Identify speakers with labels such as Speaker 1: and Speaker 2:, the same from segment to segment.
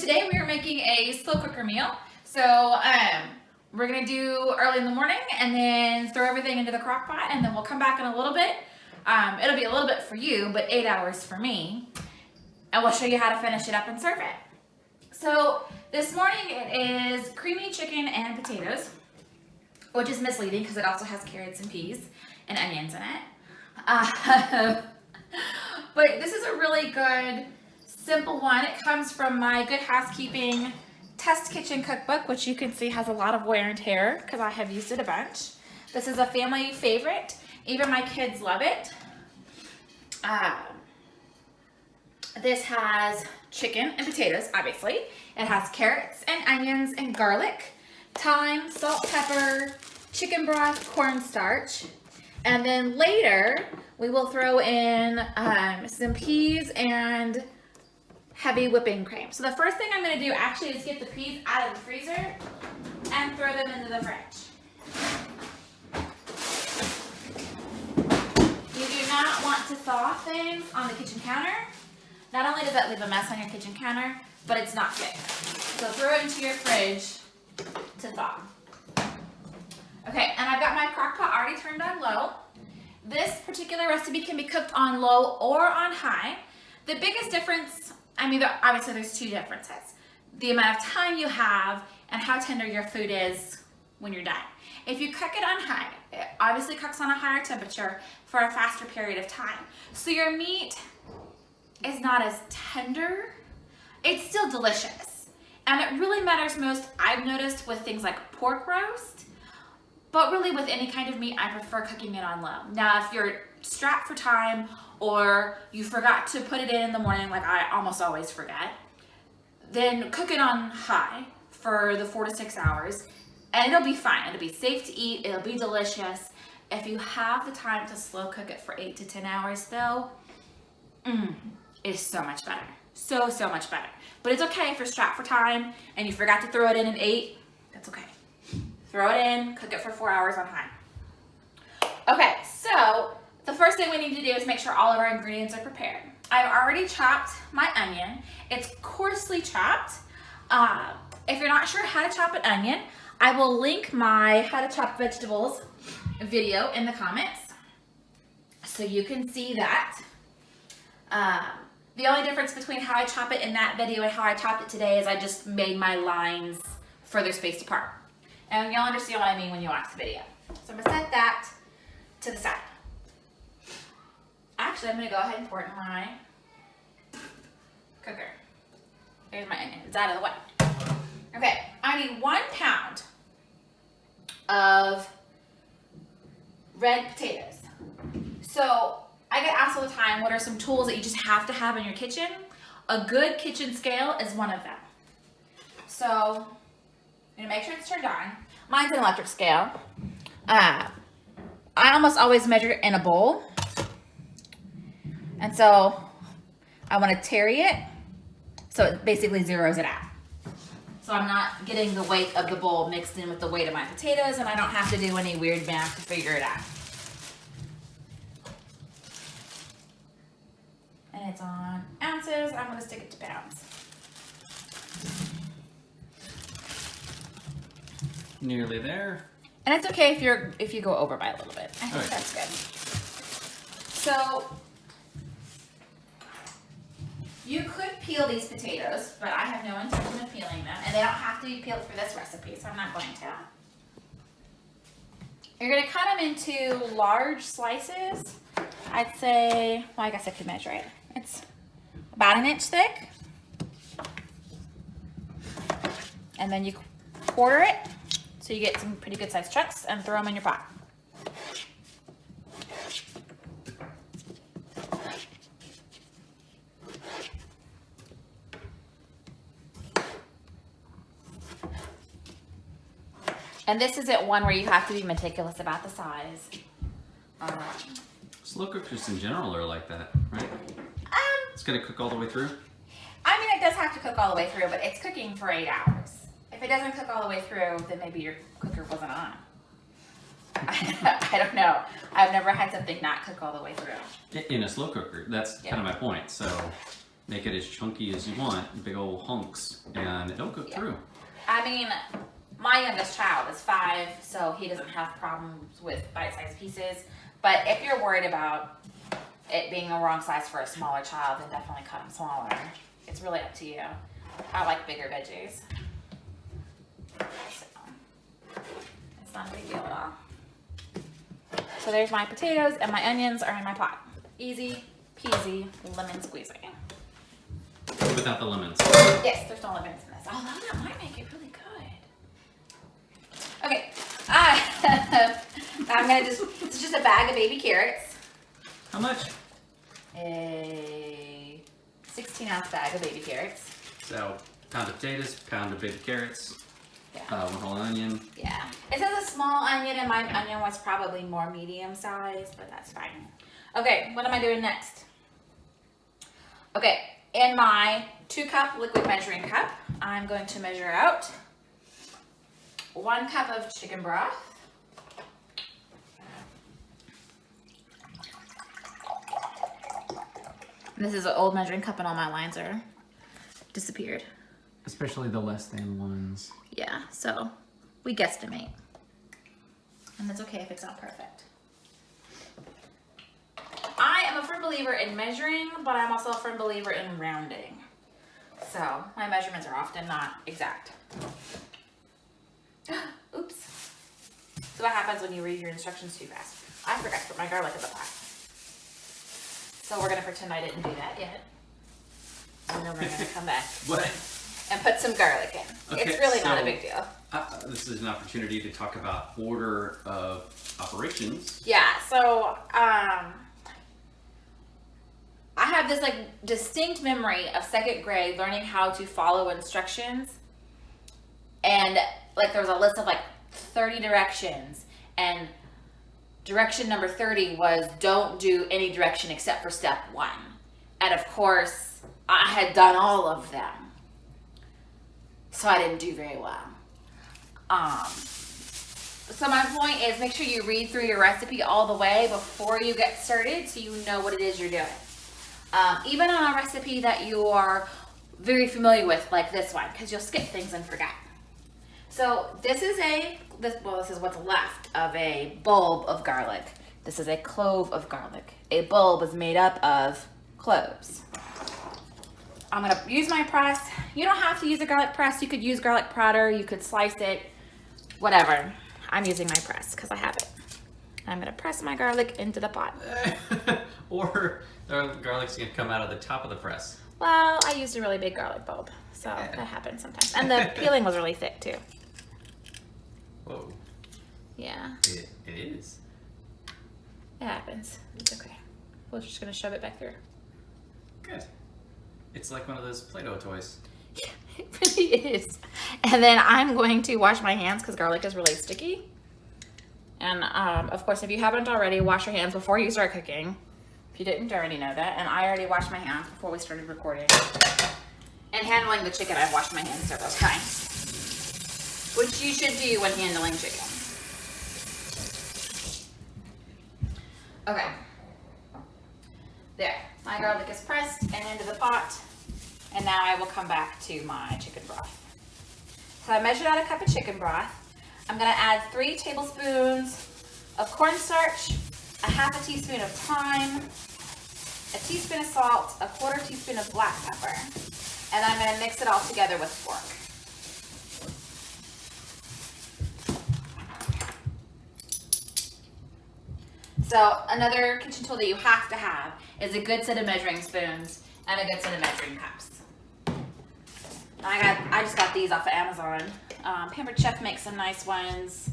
Speaker 1: today we are making a slow cooker meal. We're gonna do early in the morning and then throw everything into the crock pot, and then we'll come back in a little bit. It'll be a little bit for you, but 8 hours for me. And we'll show you how to finish it up and serve it. So this morning it is creamy chicken and potatoes, which is misleading because it also has carrots and peas and onions in it. But this is a really good, simple one. It comes from my Good Housekeeping Test Kitchen Cookbook, which you can see has a lot of wear and tear because I have used it a bunch. This is a family favorite. Even my kids love it. This has chicken and potatoes, obviously. It has carrots and onions and garlic, thyme, salt, pepper, chicken broth, cornstarch. And then later, we will throw in some peas and heavy whipping cream. So the first thing I'm gonna do actually is get the peas out of the freezer and throw them into the fridge. You do not want to thaw things on the kitchen counter. Not only does that leave a mess on your kitchen counter, but it's not good. So throw it into your fridge to thaw. Okay, and I've got my crock pot already turned on low. This particular recipe can be cooked on low or on high. The biggest difference, obviously there's two differences. The amount of time you have and how tender your food is when you're done. If you cook it on high, it obviously cooks on a higher temperature for a faster period of time. So your meat is not as tender. It's still delicious. And it really matters most, I've noticed, with things like pork roast. But really with any kind of meat, I prefer cooking it on low. Now, if you're strapped for time or you forgot to put it in the morning, like I almost always forget, then cook it on high for the 4 to 6 hours and it'll be fine. It'll be safe to eat, it'll be delicious. If you have the time to slow cook it for 8 to 10 hours though, it's so much better. So much better. But it's okay if you're strapped for time and you forgot to throw it in at 8, that's okay. Throw it in, cook it for 4 hours on high. Okay, so the first thing we need to do is make sure all of our ingredients are prepared. I've already chopped my onion. It's coarsely chopped. If you're not sure how to chop an onion, I will link my how to chop vegetables video in the comments so you can see that. The only difference between how I chop it in that video and how I chopped it today is I just made my lines further spaced apart. And you'll understand what I mean when you watch the video. So I'm gonna set that to the side. Actually, I'm gonna go ahead and pour it in my cooker. Here's my onion, it's out of the way. Okay, I need 1 pound of red potatoes. So I get asked all the time, what are some tools that you just have to have in your kitchen? A good kitchen scale is one of them. So I'm gonna make sure it's turned on. Mine's an electric scale. I almost always measure it in a bowl. And so I want to tary it so it basically zeroes it out. So I'm not getting the weight of the bowl mixed in with the weight of my potatoes, and I don't have to do any weird math to figure it out. And it's on ounces. I'm going to stick it to pounds.
Speaker 2: Nearly there.
Speaker 1: And it's okay if you go over by a little bit. I think that's good. So you could peel these potatoes, but I have no intention of peeling them, and they don't have to be peeled for this recipe, so I'm not going to. You're going to cut them into large slices. I'd say, well, I guess I could measure it. It's about 1 inch thick. And then you quarter it so you get some pretty good sized chunks and throw them in your pot. And this isn't one where you have to be meticulous about the size.
Speaker 2: Slow cookers in general are like that, right? It's gonna cook all the way through?
Speaker 1: It does have to cook all the way through, but it's cooking for 8 hours. If it doesn't cook all the way through, then maybe your cooker wasn't on. I don't know. I've never had something not cook all the way through.
Speaker 2: In a slow cooker, that's kind of my point. So make it as chunky as you want, big old hunks, and it'll cook through.
Speaker 1: I mean, my youngest child is 5, so he doesn't have problems with bite-sized pieces. But if you're worried about it being the wrong size for a smaller child, then definitely cut them smaller. It's really up to you. I like bigger veggies. So, it's not a big deal at all. So there's my potatoes, and my onions are in my pot. Easy peasy lemon squeezy.
Speaker 2: Without the lemons.
Speaker 1: Yes, there's no lemons in this. Although that might make it really good. Okay, I'm gonna it's just a bag of baby carrots.
Speaker 2: How much?
Speaker 1: A 16-ounce bag of baby carrots.
Speaker 2: So, pound of potatoes, pound of baby carrots,
Speaker 1: Yeah.
Speaker 2: 1 whole onion.
Speaker 1: Yeah. It says a small onion, and my onion was probably more medium sized, but that's fine. Okay, what am I doing next? Okay, in my 2-cup liquid measuring cup, I'm going to measure out 1 cup of chicken broth. This is an old measuring cup, and all my lines are disappeared.
Speaker 2: Especially the less than ones.
Speaker 1: Yeah, so we guesstimate. And it's okay if it's not perfect. I am a firm believer in measuring, but I'm also a firm believer in rounding. So my measurements are often not exact. Oops. So what happens when you read your instructions too fast? I forgot to put my garlic in the pot. So we're gonna pretend I didn't do that yet. And then we're gonna come back
Speaker 2: What?
Speaker 1: and put some garlic in.
Speaker 2: Okay,
Speaker 1: It's really not a
Speaker 2: so-
Speaker 1: big deal.
Speaker 2: This is an opportunity to talk about order of operations.
Speaker 1: Yeah, so I have this like distinct memory of 2nd grade learning how to follow instructions, and like there was a list of like 30 directions, and direction number 30 was don't do any direction except for step 1. And of course I had done all of them, so I didn't do very well. So my point is, make sure you read through your recipe all the way before you get started, so you know what it is you're doing. Even on a recipe that you are very familiar with, like this one, because you'll skip things and forget. So this is this is what's left of a bulb of garlic. This is a clove of garlic. A bulb is made up of cloves. I'm gonna use my press. You don't have to use a garlic press. You could use garlic powder. You could slice it, whatever. I'm using my press because I have it. I'm gonna press my garlic into the pot.
Speaker 2: Or the garlic's gonna come out of the top of the press.
Speaker 1: Well, I used a really big garlic bulb, so that happens sometimes. And the peeling was really thick too.
Speaker 2: Whoa.
Speaker 1: Yeah,
Speaker 2: It is.
Speaker 1: it happens. It's okay. We're just gonna shove it back through.
Speaker 2: Good. It's like one of those Play-Doh toys.
Speaker 1: It really is. And then I'm going to wash my hands because garlic is really sticky. And of course, if you haven't already, wash your hands before you start cooking. If you didn't already know that. And I already washed my hands before we started recording. And handling the chicken, I've washed my hands several times. Which you should do when handling chicken. Okay. There. My garlic is pressed and into the pot. And now I will come back to my chicken broth. So I measured out a cup of chicken broth. I'm gonna add 3 tablespoons of cornstarch, a half a teaspoon of thyme, a teaspoon of salt, a 1/4 teaspoon of black pepper. And I'm gonna mix it all together with a fork. So another kitchen tool that you have to have is a good set of measuring spoons and a good set of measuring cups. I just got these off of Amazon. Pampered Chef makes some nice ones.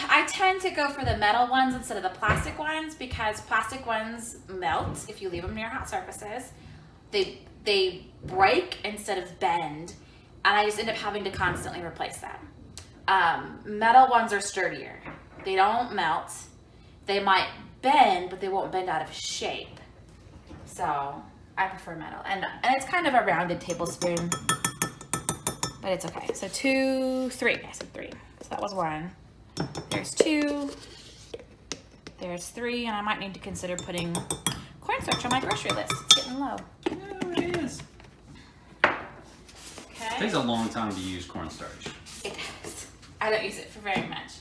Speaker 1: I tend to go for the metal ones instead of the plastic ones because plastic ones melt if you leave them near hot surfaces. They break instead of bend, and I just end up having to constantly replace them. Metal ones are sturdier. They don't melt. They might bend, but they won't bend out of shape. So I prefer metal, and it's kind of a rounded tablespoon, but it's okay. So 2, 3. I said 3. So that was 1. There's 2. There's 3, and I might need to consider putting cornstarch on my grocery list. It's getting and low.
Speaker 2: Yeah, it is.
Speaker 1: Okay.
Speaker 2: It takes a long time to use cornstarch.
Speaker 1: It does. I don't use it for very much.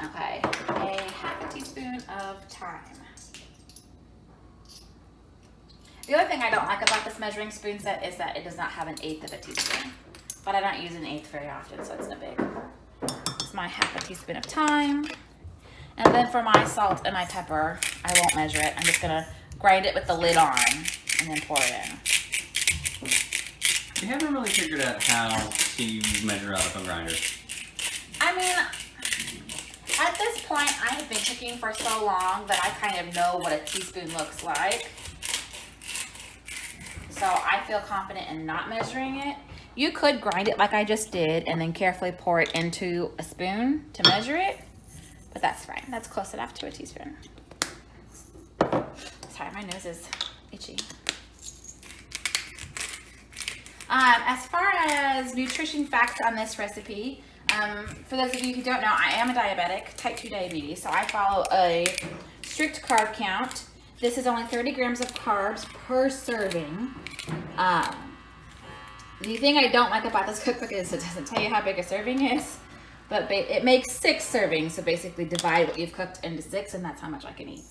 Speaker 1: Okay, a half a teaspoon of thyme. The other thing I don't like about this measuring spoon set is that it does not have an eighth of a teaspoon. But I don't use an eighth very often, so it's no big. It's my half a teaspoon of thyme. And then for my salt and my pepper, I won't measure it. I'm just gonna grind it with the lid on and then pour it in.
Speaker 2: You haven't really figured out how to measure out of a grinder.
Speaker 1: I mean, at this point, I have been cooking for so long that I kind of know what a teaspoon looks like. So I feel confident in not measuring it. You could grind it like I just did and then carefully pour it into a spoon to measure it, but that's fine. That's close enough to a teaspoon. Sorry, my nose is itchy. As far as nutrition facts on this recipe, for those of you who don't know, I am a diabetic, type 2 diabetes, so I follow a strict carb count. This is only 30 grams of carbs per serving. The thing I don't like about this cookbook is it doesn't tell you how big a serving is, but it makes 6 servings, so basically divide what you've cooked into 6, and that's how much I can eat.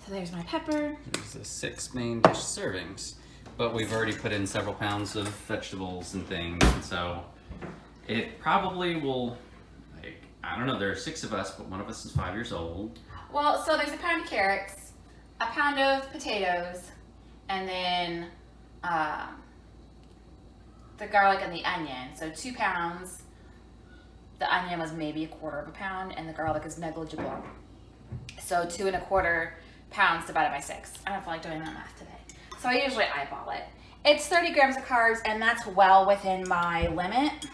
Speaker 1: So there's my pepper.
Speaker 2: There's the 6 main dish servings, but we've already put in several pounds of vegetables and things, and so it probably will, like, I don't know, there are 6 of us, but one of us is 5 years old.
Speaker 1: Well, so there's a pound of carrots, a pound of potatoes, and then the garlic and the onion. So 2 pounds. The onion was maybe a quarter of a pound, and the garlic is negligible. So 2 1/4 pounds divided by 6. I don't feel like doing that math today. So I usually eyeball it. It's 30 grams of carbs, and that's well within my limit,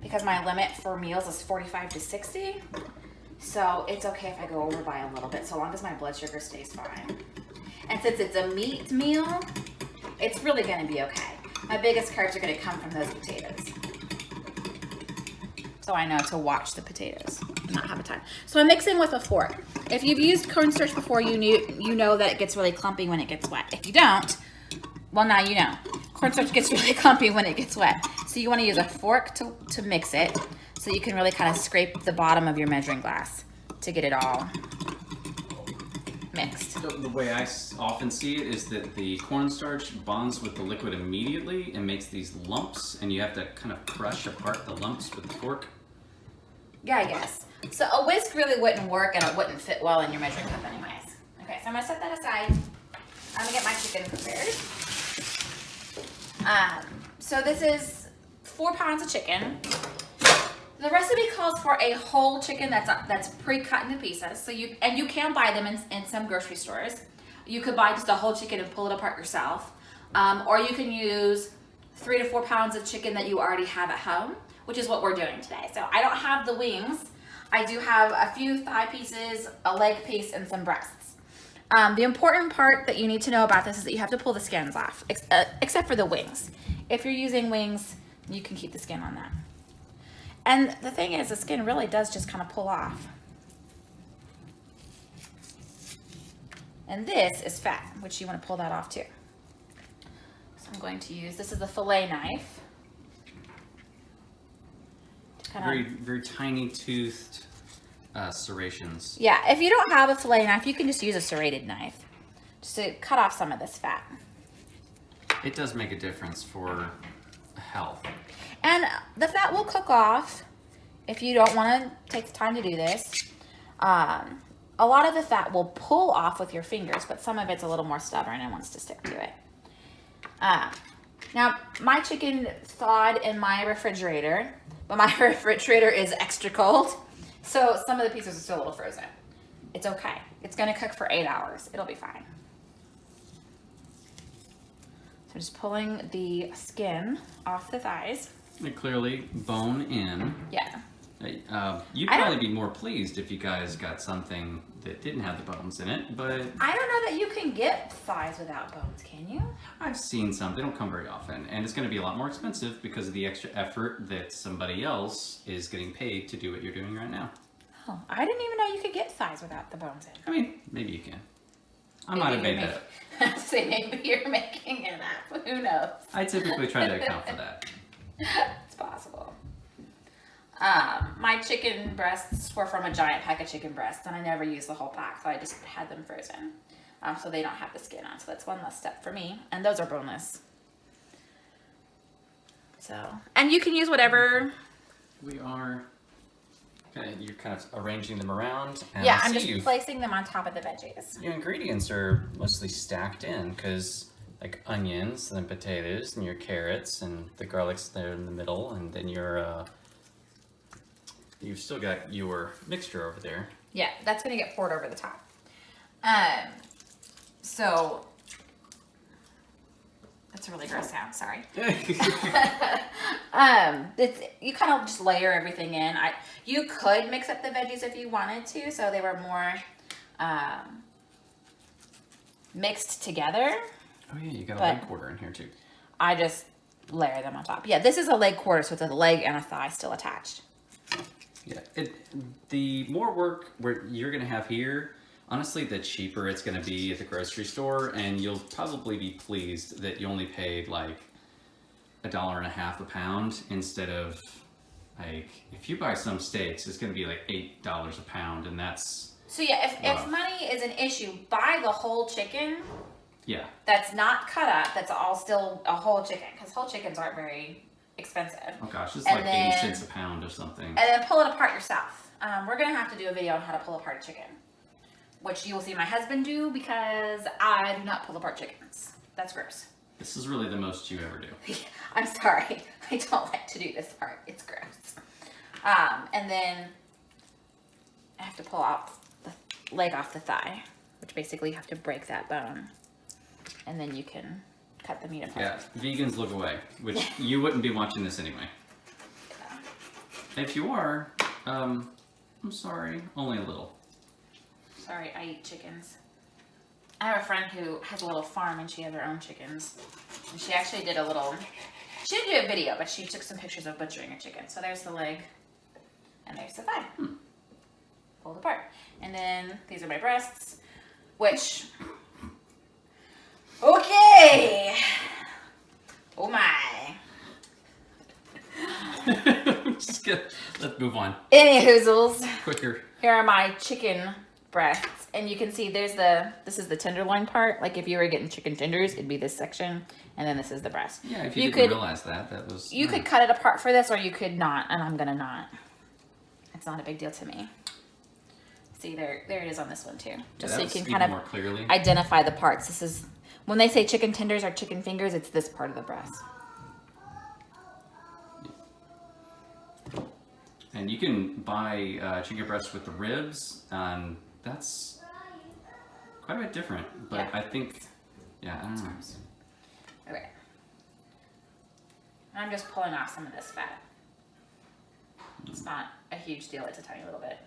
Speaker 1: because my limit for meals is 45 to 60. So it's okay if I go over by a little bit, so long as my blood sugar stays fine. And since it's a meat meal, it's really gonna be okay. My biggest carbs are gonna come from those potatoes. So I know to watch the potatoes and not have a time. So I'm mixing with a fork. If you've used cornstarch before, you know that it gets really clumpy when it gets wet. If you don't, well, now you know. Cornstarch gets really clumpy when it gets wet. So you wanna use a fork to mix it, so you can really kind of scrape the bottom of your measuring glass to get it all mixed.
Speaker 2: So the way I often see it is that the cornstarch bonds with the liquid immediately and makes these lumps, and you have to kind of crush apart the lumps with the fork.
Speaker 1: Yeah, I guess. So a whisk really wouldn't work, and it wouldn't fit well in your measuring cup anyways. Okay, so I'm gonna set that aside. I'm gonna get my chicken prepared. So this is 4 pounds of chicken. The recipe calls for a whole chicken that's pre-cut into pieces. So you can buy them in some grocery stores. You could buy just a whole chicken and pull it apart yourself, or you can use 3 to 4 pounds of chicken that you already have at home, which is what we're doing today. So I don't have the wings. I do have a few thigh pieces, a leg piece, and some breasts. The important part that you need to know about this is that you have to pull the skins off, except for the wings. If you're using wings, you can keep the skin on that. And the thing is, the skin really does just kind of pull off. And this is fat, which you want to pull that off too. So I'm going to use, this is a fillet knife.
Speaker 2: Very tiny toothed serrations.
Speaker 1: Yeah, if you don't have a fillet knife, you can just use a serrated knife just to cut off some of this fat.
Speaker 2: It does make a difference for health.
Speaker 1: And the fat will cook off if you don't want to take the time to do this. A lot of the fat will pull off with your fingers, but some of it's a little more stubborn and wants to stick to it. Now, my chicken thawed in my refrigerator, but my refrigerator is extra cold, so some of the pieces are still a little frozen. It's okay. It's going to cook for 8 hours. It'll be fine. So just pulling the skin off the thighs.
Speaker 2: And clearly bone in.
Speaker 1: Yeah.
Speaker 2: You'd probably be more pleased if you guys got something that didn't have the bones in it, but
Speaker 1: I don't know that you can get thighs without bones, can you?
Speaker 2: I've seen some. They don't come very often, and it's going to be a lot more expensive because of the extra effort that somebody else is getting paid to do what you're doing right now.
Speaker 1: Oh, I didn't even know you could get thighs without the bones in.
Speaker 2: I mean, maybe you can. I might have made that up.
Speaker 1: Say maybe you're making it up. Who knows?
Speaker 2: I typically try to account for that.
Speaker 1: It's possible. My chicken breasts were from a giant pack of chicken breasts, and I never used the whole pack, so I just had them frozen. So they don't have the skin on, so that's one less step for me. And those are boneless. So, and you can use whatever.
Speaker 2: We are. You're kind of arranging them around. And
Speaker 1: Yeah, I'm just placing them on top of the veggies.
Speaker 2: Your ingredients are mostly stacked in because, like onions, and then potatoes, and your carrots, and the garlic's there in the middle, and then your you've still got your mixture over there.
Speaker 1: Yeah, that's gonna get poured over the top. So that's a really gross sound. Sorry. It's you kind of just layer everything in. You could mix up the veggies if you wanted to, so they were more mixed together.
Speaker 2: Oh yeah, you got a leg quarter in here too.
Speaker 1: I just layer them on top. Yeah, this is a leg quarter, so it's a leg and a thigh still attached.
Speaker 2: Yeah, the more work you're gonna have here, honestly, the cheaper it's gonna be at the grocery store, and you'll probably be pleased that you only paid like $1.50 a pound instead of like if you buy some steaks, it's gonna be like $8 a pound, and that's
Speaker 1: so yeah. If money is an issue, buy the whole chicken.
Speaker 2: Yeah.
Speaker 1: That's not cut up. That's all still a whole chicken because whole chickens aren't very expensive.
Speaker 2: Oh gosh, it's like 8 cents a pound or something.
Speaker 1: And then pull it apart yourself. We're gonna have to do a video on how to pull apart a chicken, which you will see my husband do because I do not pull apart chickens. That's gross.
Speaker 2: This is really the most you ever do.
Speaker 1: I'm sorry. I don't like to do this part. It's gross. And then I have to pull out the leg off the thigh, which basically you have to break that bone. And then you can cut the meat apart.
Speaker 2: Yeah, vegans look away, which you wouldn't be watching this anyway. Yeah. If you are, I'm sorry, only a little.
Speaker 1: Sorry, I eat chickens. I have a friend who has a little farm and she has her own chickens. And she actually did she didn't do a video, but she took some pictures of butchering a chicken. So there's the leg and there's the thigh. Pulled apart. And then these are my breasts, which... Okay. Oh my.
Speaker 2: Just good. Let's move on.
Speaker 1: Any hoozles.
Speaker 2: Quicker.
Speaker 1: Here are my chicken breasts, and you can see this is the tenderloin part. Like if you were getting chicken tenders, it'd be this section, and then this is the breast.
Speaker 2: Yeah, if you didn't realize that was.
Speaker 1: You could cut it apart for this, or you could not, and I'm gonna not. It's not a big deal to me. See there it is on this one too, just so you can kind of
Speaker 2: more clearly
Speaker 1: identify the parts. This is. When they say chicken tenders or chicken fingers, it's this part of the breast.
Speaker 2: And you can buy chicken breast with the ribs, and that's quite a bit different. But yeah. I think, I don't know.
Speaker 1: Okay. I'm just pulling off some of this fat. It's not a huge deal. It's a tiny little bit.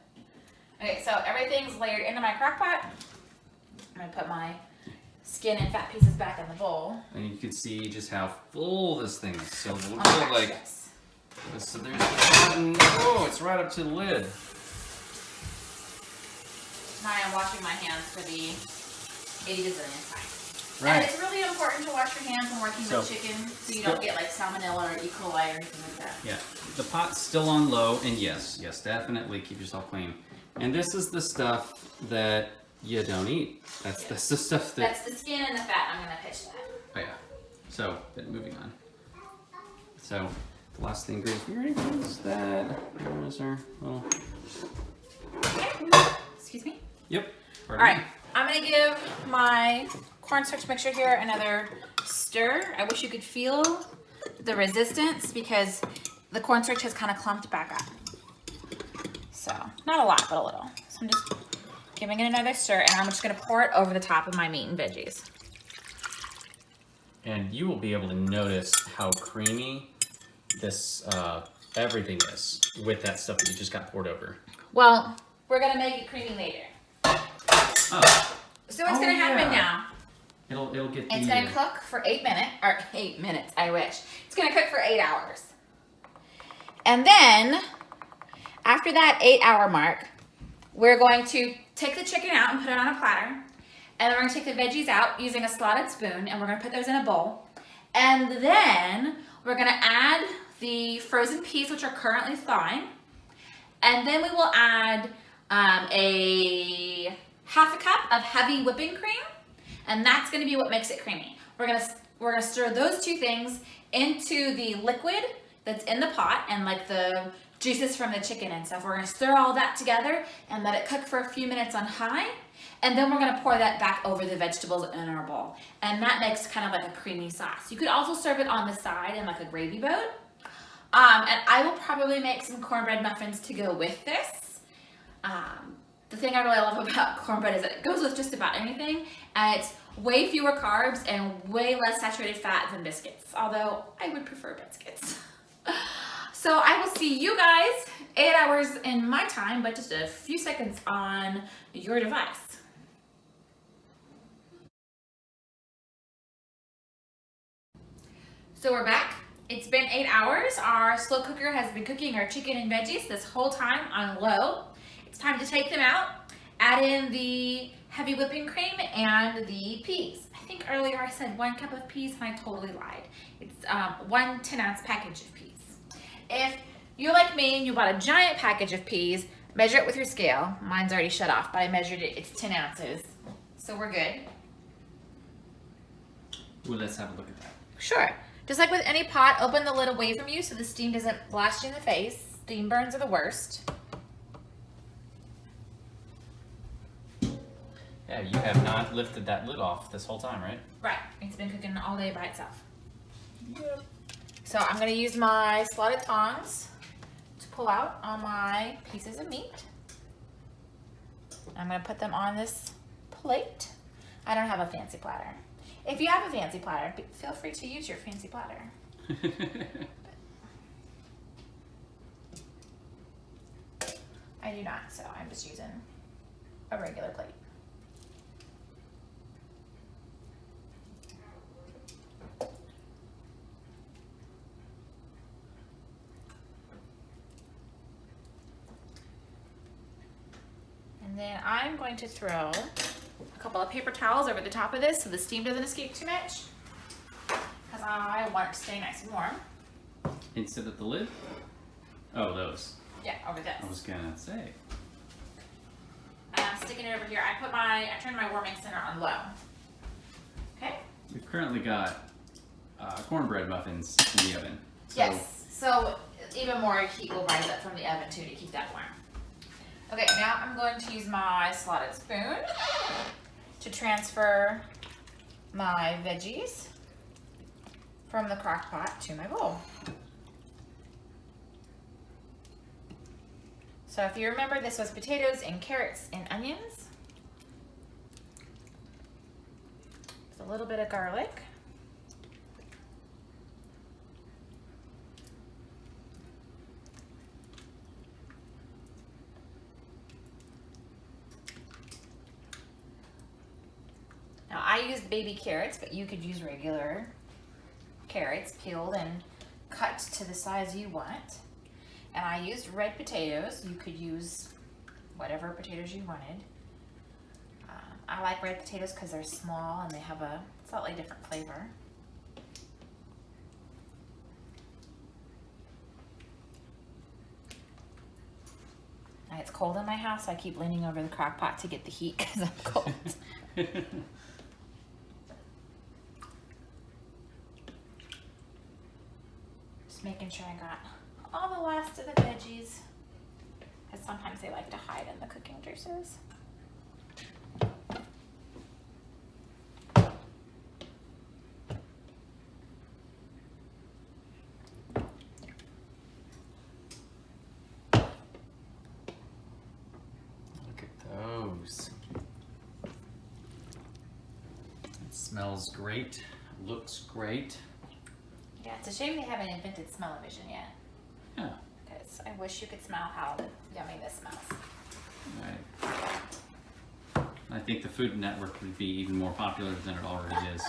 Speaker 1: Okay, so everything's layered into my crock pot. I'm going to put my skin and fat pieces back in the bowl.
Speaker 2: And you can see just how full this thing is. So we'll go like, so there's the button. Oh, it's right up to the lid.
Speaker 1: Now I'm washing my hands for the 80 bazillionth time.
Speaker 2: Right.
Speaker 1: And it's really important to wash your hands when working with chicken so you don't get like salmonella or E. coli or anything like that.
Speaker 2: Yeah, the pot's still on low, and yes, definitely keep yourself clean. And this is the stuff that you don't eat. That's the stuff that...
Speaker 1: That's the skin and the fat. I'm going to pitch that.
Speaker 2: Oh yeah. So, moving on. So, the last thing is that... Where is our little...
Speaker 1: Excuse me?
Speaker 2: Yep.
Speaker 1: Alright, I'm going to give my cornstarch mixture here another stir. I wish you could feel the resistance because the cornstarch has kind of clumped back up. So, not a lot, but a little. So I'm just giving it another stir, and I'm just going to pour it over the top of my meat and veggies.
Speaker 2: And you will be able to notice how creamy this everything is with that stuff that you just got poured over.
Speaker 1: Well, we're going to make it creamy later.
Speaker 2: Oh.
Speaker 1: So what's going to happen now?
Speaker 2: It'll get.
Speaker 1: It's going to cook for 8 minutes, or 8 minutes. I wish. It's going to cook for 8 hours, and then after that 8-hour mark, we're going to take the chicken out and put it on a platter, And then we're gonna take the veggies out using a slotted spoon, and we're gonna put those in a bowl. And then we're gonna add the frozen peas, which are currently thawing. And then we will add a half a cup of heavy whipping cream, and that's gonna be what makes it creamy. We're gonna stir those two things into the liquid that's in the pot and like the juices from the chicken and stuff. We're gonna stir all that together and let it cook for a few minutes on high. And then we're gonna pour that back over the vegetables in our bowl. And that makes kind of like a creamy sauce. You could also serve it on the side in like a gravy boat. And I will probably make some cornbread muffins to go with this. The thing I really love about cornbread is that it goes with just about anything. And it's way fewer carbs and way less saturated fat than biscuits. Although I would prefer biscuits. So I will see you guys 8 hours in my time, but just a few seconds on your device. So we're back. It's been 8 hours. Our slow cooker has been cooking our chicken and veggies this whole time on low. It's time to take them out, add in the heavy whipping cream and the peas. I think earlier I said 1 cup of peas and I totally lied. It's 1 10-ounce package of peas. If you're like me and you bought a giant package of peas, measure it with your scale. Mine's already shut off, but I measured it. It's 10 ounces. So we're good.
Speaker 2: Well, let's have a look at that.
Speaker 1: Sure. Just like with any pot, open the lid away from you so the steam doesn't blast you in the face. Steam burns are the worst.
Speaker 2: Yeah, you have not lifted that lid off this whole time, right?
Speaker 1: Right. It's been cooking all day by itself. Yep. So I'm going to use my slotted tongs to pull out all my pieces of meat. I'm going to put them on this plate. I don't have a fancy platter. If you have a fancy platter, feel free to use your fancy platter. I do not, so I'm just using a regular plate. And then I'm going to throw a couple of paper towels over the top of this so the steam doesn't escape too much, because I want it to stay nice and warm.
Speaker 2: Instead of the lid? Oh, those.
Speaker 1: Yeah, over this.
Speaker 2: I was gonna say.
Speaker 1: And I'm sticking it over here. I turned my warming center on low. Okay?
Speaker 2: We've currently got cornbread muffins in the oven. So
Speaker 1: Yes, so even more heat will rise up from the oven too to keep that warm. Okay, now I'm going to use my slotted spoon to transfer my veggies from the crock pot to my bowl. So if you remember, this was potatoes and carrots and onions. Just a little bit of garlic. Now I used baby carrots, but you could use regular carrots, peeled and cut to the size you want. And I used red potatoes. You could use whatever potatoes you wanted. I like red potatoes because they're small and they have a slightly different flavor. And it's cold in my house, so I keep leaning over the crock pot to get the heat because I'm cold. Just making sure I got all the last of the veggies, because sometimes they like to hide in the cooking juices.
Speaker 2: Look at those. It smells great, looks great.
Speaker 1: Yeah, it's a shame they haven't invented smell-o-vision yet.
Speaker 2: Yeah.
Speaker 1: Because I wish you could smell how yummy this smells.
Speaker 2: Right. I think the Food Network would be even more popular than it already is.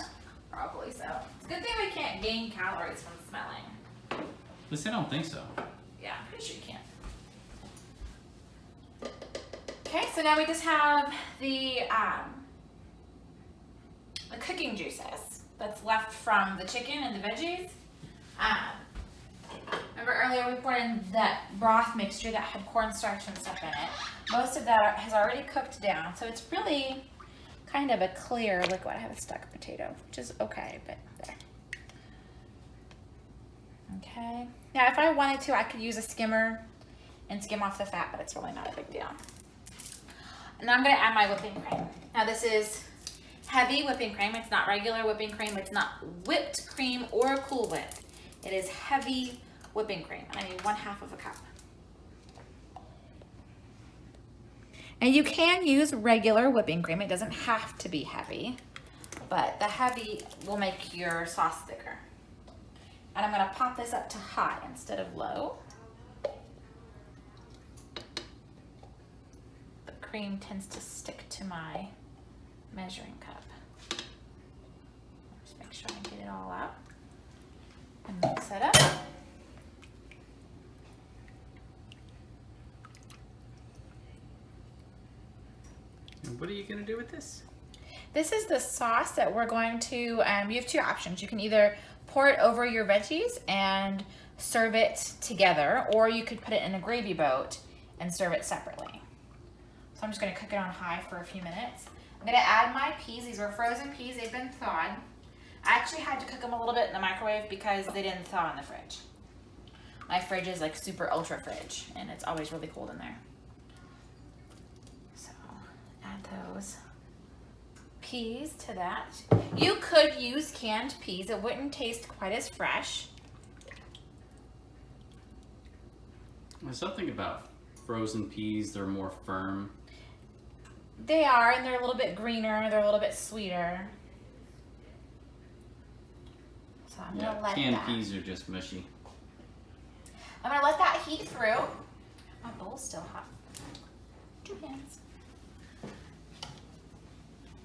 Speaker 1: Probably so. It's a good thing we can't gain calories from smelling.
Speaker 2: At least I don't think so.
Speaker 1: Yeah, I'm pretty sure you can't. Okay, so now we just have the the cooking juices that's left from the chicken and the veggies. Remember earlier we poured in that broth mixture that had cornstarch and stuff in it. Most of that has already cooked down, so it's really kind of a clear liquid. I have a stuck potato, which is okay, but there. Okay. Now if I wanted to, I could use a skimmer and skim off the fat, but it's really not a big deal. And now I'm gonna add my whipping cream. Now this is heavy whipping cream. It's not regular whipping cream. It's not whipped cream or Cool Whip. It is heavy whipping cream. I need 1/2 of a cup. And you can use regular whipping cream. It doesn't have to be heavy, but the heavy will make your sauce thicker. And I'm gonna pop this up to high instead of low. The cream tends to stick to my measuring cup. Just make sure I get it all out and mix it up.
Speaker 2: And what are you gonna do with this?
Speaker 1: This is the sauce that we're going to, you have 2 options. You can either pour it over your veggies and serve it together, or you could put it in a gravy boat and serve it separately. So I'm just gonna cook it on high for a few minutes. I'm gonna add my peas. These are frozen peas, they've been thawed. I actually had to cook them a little bit in the microwave because they didn't thaw in the fridge. My fridge is like super ultra fridge and it's always really cold in there. So add those peas to that. You could use canned peas. It wouldn't taste quite as fresh.
Speaker 2: There's something about frozen peas, they're more firm.
Speaker 1: They are, and they're a little bit greener. They're a little bit sweeter. So I'm gonna let
Speaker 2: canned
Speaker 1: that.
Speaker 2: peas are just mushy.
Speaker 1: I'm gonna let that heat through. My bowl's still hot. 2 hands.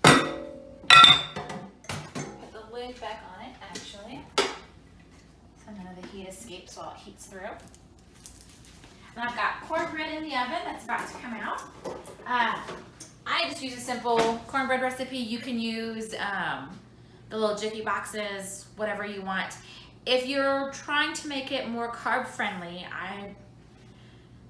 Speaker 1: Put the lid back on it, actually. So none of the heat escapes while it heats through. And I've got cornbread in the oven that's about to come out. I just use a simple cornbread recipe. You can use the little Jiffy boxes, whatever you want. If you're trying to make it more carb friendly, I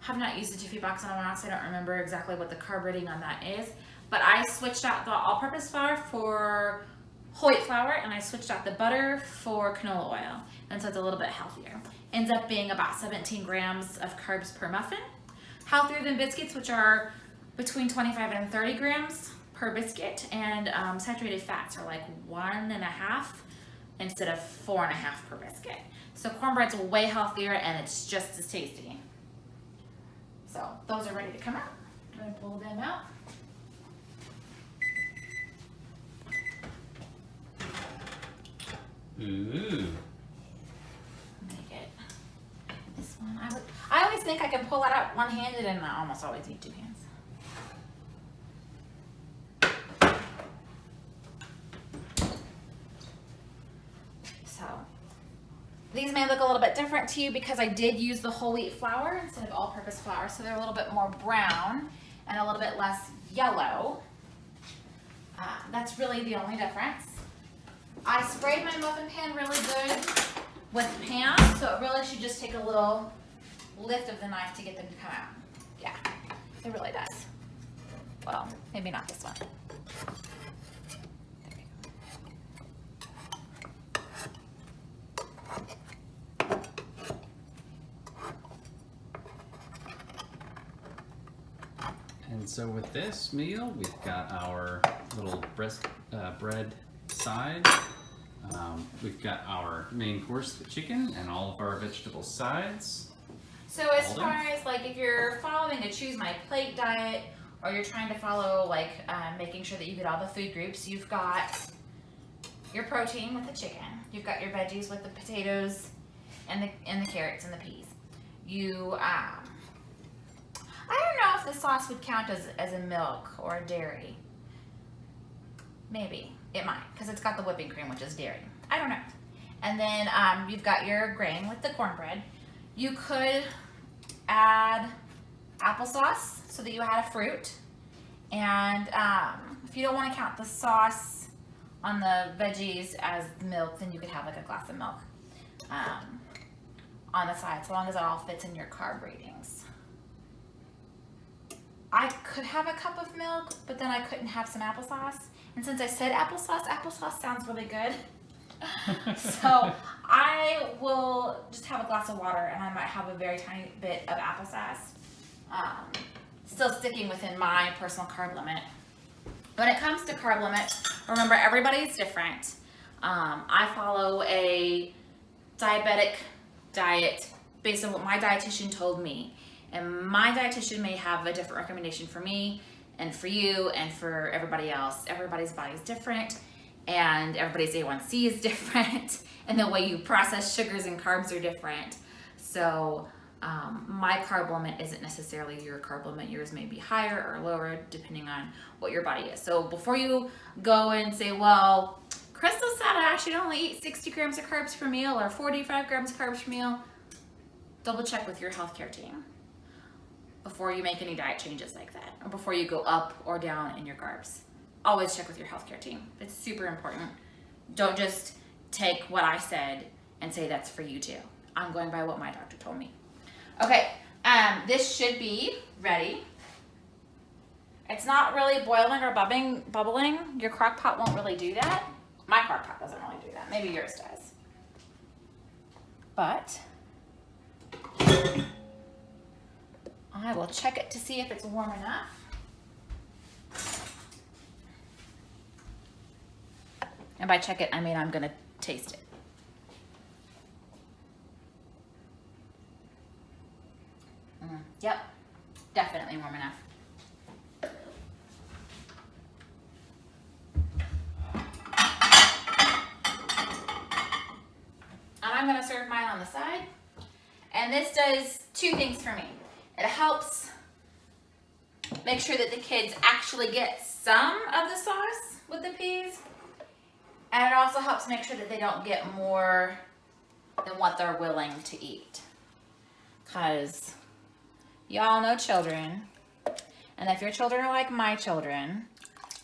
Speaker 1: have not used the Jiffy box in a while, so I don't remember exactly what the carb rating on that is. But I switched out the all-purpose flour for whole wheat flour, and I switched out the butter for canola oil. And so it's a little bit healthier. Ends up being about 17 grams of carbs per muffin. Healthier than biscuits, which are between 25 and 30 grams per biscuit. And saturated fats are like 1.5 instead of 4.5 per biscuit. So cornbread's way healthier and it's just as tasty. So those are ready to come out. I'm gonna pull them out.
Speaker 2: Ooh.
Speaker 1: Make it this one. I always think I can pull it out one-handed, and I almost always need 2 hands. So these may look a little bit different to you because I did use the whole wheat flour instead of all-purpose flour, so they're a little bit more brown and a little bit less yellow. That's really the only difference. I sprayed my muffin pan really good with Pam, so it really should just take a little lift of the knife to get them to come out. Yeah, it really does. Well, maybe not this one.
Speaker 2: And so with this meal, we've got our little bread side. We've got our main course, the chicken, and all of our vegetable sides.
Speaker 1: So as far as like if you're following a choose my plate diet, or you're trying to follow like making sure that you get all the food groups, you've got your protein with the chicken, you've got your veggies with the potatoes and the carrots and the peas. You I don't know if the sauce would count as a milk or a dairy. Maybe it might, because it's got the whipping cream, which is dairy. I don't know. And then you've got your grain with the cornbread. You could add applesauce so that you had a fruit. And if you don't want to count the sauce on the veggies as milk, then you could have like a glass of milk on the side, so long as it all fits in your carb ratings. I could have a cup of milk, but then I couldn't have some applesauce. And since I said applesauce sounds really good. So I will just have a glass of water, and I might have a very tiny bit of applesauce. Still sticking within my personal carb limit. When it comes to carb limits, remember everybody's different. I follow a diabetic diet based on what my dietitian told me. And my dietitian may have a different recommendation for me and for you and for everybody else. Everybody's body is different, and everybody's A1C is different, and the way you process sugars and carbs are different. So my carb limit isn't necessarily your carb limit. Yours may be higher or lower depending on what your body is. So before you go and say, well, Crystal said I should only eat 60 grams of carbs per meal or 45 grams of carbs per meal, double check with your healthcare team before you make any diet changes like that, or before you go up or down in your carbs. Always check with your healthcare team. It's super important. Don't just take what I said and say that's for you too. I'm going by what my doctor told me. Okay, this should be ready. It's not really boiling or bubbling. Your crock pot won't really do that. My crock pot doesn't really do that. Maybe yours does. But I will check it to see if it's warm enough. And by check it, I mean I'm gonna taste it. Yep, definitely warm enough. And I'm gonna serve mine on the side. And this does two things for me. It helps make sure that the kids actually get some of the sauce with the peas. And it also helps make sure that they don't get more than what they're willing to eat. Because y'all know children. And if your children are like my children,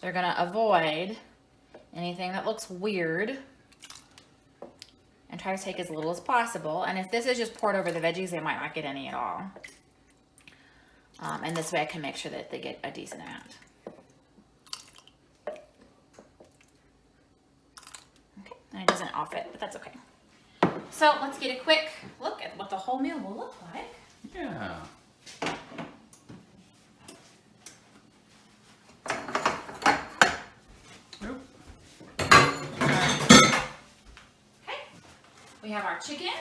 Speaker 1: they're gonna avoid anything that looks weird and try to take as little as possible. And if this is just poured over the veggies, they might not get any at all. And this way I can make sure that they get a decent amount. Okay, and it doesn't all fit, but that's okay. So let's get a quick look at what the whole meal will look like.
Speaker 2: Yeah.
Speaker 1: Okay, we have our chicken,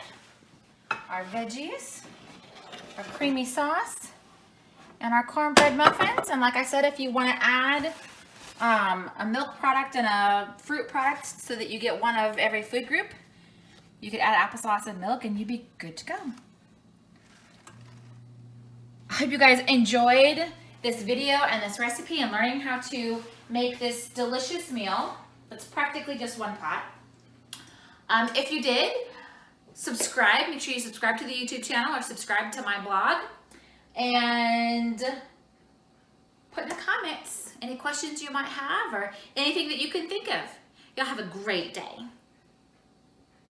Speaker 1: our veggies, our creamy sauce, and our cornbread muffins. And like I said, if you want to add a milk product and a fruit product so that you get one of every food group, you could add applesauce and milk and you'd be good to go. I hope you guys enjoyed this video and this recipe and learning how to make this delicious meal. It's practically just one pot. If you did, subscribe. Make sure you subscribe to the YouTube channel or subscribe to my blog. And put in the comments any questions you might have or anything that you can think of. Y'all have a great day.